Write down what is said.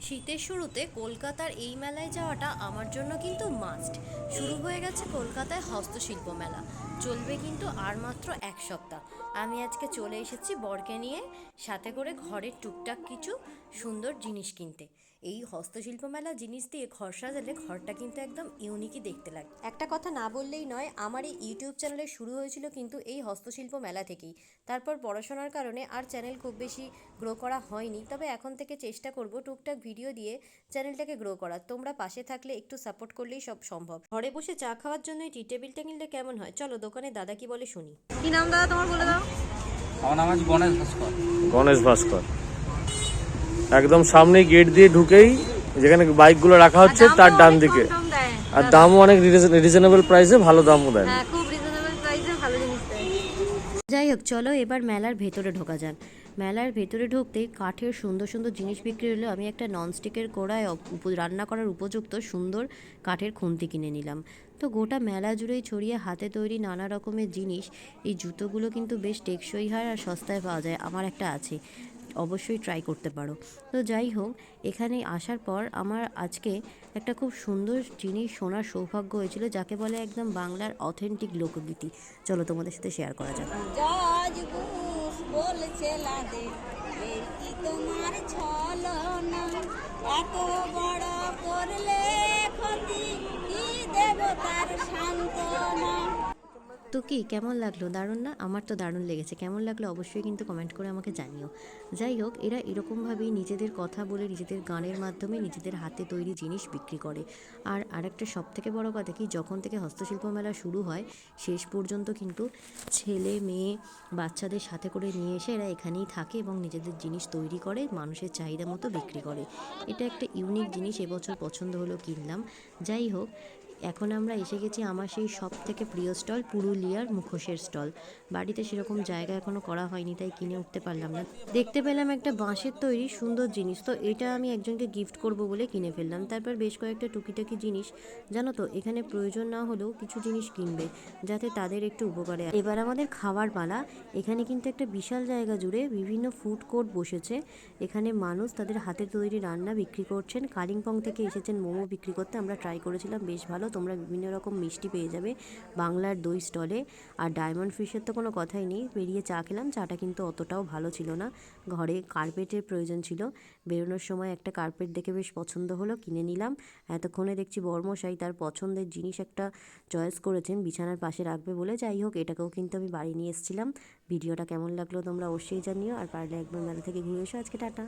শীতের শুরুতে কলকাতার এই মেলায় যাওয়াটা আমার জন্য কিন্তু মাস্ট। শুরু হয়ে গেছে কলকাতায় হস্তশিল্প মেলা, চলবে কিন্তু আর মাত্র এক সপ্তাহ। আমি আজকে চলে এসেছি বরকে নিয়ে, সাথে করে ঘরের টুকটাক কিছু সুন্দর জিনিস কিনতে। এই হস্তশিল্প মেলা জিনিস দিয়ে ঘর সাজালে ঘরটা কিন্তু একদম ইউনিকই দেখতে লাগে। একটা কথা না বললেই নয়, আমার এই ইউটিউব চ্যানেলে শুরু হয়েছিল কিন্তু এই হস্তশিল্প মেলা থেকেই। তারপর পড়াশোনার কারণে আর চ্যানেল খুব বেশি গ্রো করা হয়নি, তবে এখন থেকে চেষ্টা করব টুকটাক ভিডিও দিয়ে চ্যানেলটাকে গ্রো করার। তোমরা পাশে থাকলে, একটু সাপোর্ট করলেই সব সম্ভব। ঘরে বসে চা খাওয়ার জন্য টি টেবিলটা কিনলে কেমন হয়? চলো দোকানে দাদা কি বলে শুনি। কি নাম দাদা তোমার, বলে দাও। আমার নাম আছে গণেশ ভাস্কর। গণেশ ভাস্কর। একদম সামনে গেট দিয়ে ঢুকেই যেখানে বাইকগুলো রাখা হচ্ছে তার ডান দিকে। আর দামও অনেক রিজনেবল প্রাইসে, ভালো দামও দেয়। হ্যাঁ, খুব রিজনেবল প্রাইসে ভালো জিনিস দেয়। যাই হোক, চলো এবার মেলার ভেতরে ঢোকা যাক। মেলার ভেতরে ঢুকতেই কাঠের সুন্দর সুন্দর জিনিস বিক্রি হলো। আমি একটা ননস্টিকের কড়ায় রান্না করার উপযুক্ত সুন্দর কাঠের খুন্তি কিনে নিলাম। তো গোটা মেলা জুড়েই ছড়িয়ে হাতে তৈরি নানা রকমের জিনিস। এই জুতোগুলো কিন্তু বেশ টেকসই হয় আর সস্তায় পাওয়া যায়। আমার একটা আছে, অবশ্যই ট্রাই করতে পারো। তো যাই হোক, এখানে আসার পর আমার আজকে একটা খুব সুন্দর জিনিস শোনার সৌভাগ্য হয়েছিল, যাকে বলে একদম বাংলার অথেন্টিক লোকগীতি। চলো তোমাদের সাথে শেয়ার করা যাক। বলছে লাদে এই কি তোমার ছলনা, এত বড় করলে ক্ষতি, কি দেব তার সান্ত্বনা। তো কি কেমন লাগলো? দারুণ না? আমার তো দারুণ লেগেছে। কেমন লাগলো অবশ্যই কিন্তু কমেন্ট করে আমাকে জানিও। যাই হোক, এরা এরকমভাবেই নিজেদের কথা বলে, নিজেদের গানের মাধ্যমে নিজেদের হাতে তৈরি জিনিস বিক্রি করে। আর আরেকটা সবথেকে বড় কথা কি, যখন থেকে হস্তশিল্প মেলা শুরু হয় শেষ পর্যন্ত কিন্তু ছেলে মেয়ে বাচ্চাদের সাথে করে নিয়ে এসে এরা এখানেই থাকে এবং নিজেদের জিনিস তৈরি করে মানুষের চাহিদা মতো বিক্রি করে। এটা একটা ইউনিক জিনিস, এবছর পছন্দ হলো, কিনলাম। যাই হোক, এখন আমরা এসে গেছি আমার সেই সব থেকে প্রিয় স্টল, পুরুলিয়ার মুখোশের স্টল। বাড়িতে সেরকম জায়গা এখনও করা হয়নি, তাই কিনে উঠতে পারলাম না। দেখতে পেলাম একটা বাঁশের তৈরি সুন্দর জিনিস, তো এটা আমি একজনকে গিফট করব বলে কিনে ফেললাম। তারপর বেশ কয়েকটা টুকিটাকি জিনিস, জানো তো, এখানে প্রয়োজন না হলেও কিছু জিনিস কিনবে যাতে তাদের একটু উপকারে। এবার আমাদের খাবার পালা। এখানে কিন্তু একটা বিশাল জায়গা জুড়ে বিভিন্ন ফুড কোর্ট বসেছে। এখানে মানুষ তাদের হাতে তৈরি রান্না বিক্রি করছেন। কালিম্পং থেকে এসেছেন মোমো বিক্রি করতে, আমরা ট্রাই করেছিলাম, বেশ ভালো। তোমরা বিভিন্ন রকম মিষ্টি পেয়ে যাবে বাংলার দই স্টলে। আর ডায়মন্ড ফিশের তো কোনো কথাই নেই। বেরিয়ে চা খেলাম, চাটা কিন্তু অতটাও ভালো ছিল না। ঘরে কার্পেটের প্রয়োজন ছিল, বেরোনোর সময় একটা কার্পেট দেখে বেশ পছন্দ হলো, কিনে নিলাম। এতক্ষণে দেখছি বর্মশাই তার পছন্দের জিনিস একটা চয়েস করেছেন বিছানার পাশে রাখবে বলে। যাই হোক, এটাকেও কিন্তু আমি বাড়ি নিয়ে এসেছিলাম। ভিডিওটা কেমন লাগলো তোমরা অবশ্যই জানিও, আর পারলে একবার মেলা থেকে ঘুরে এসো। আজকে টাটা।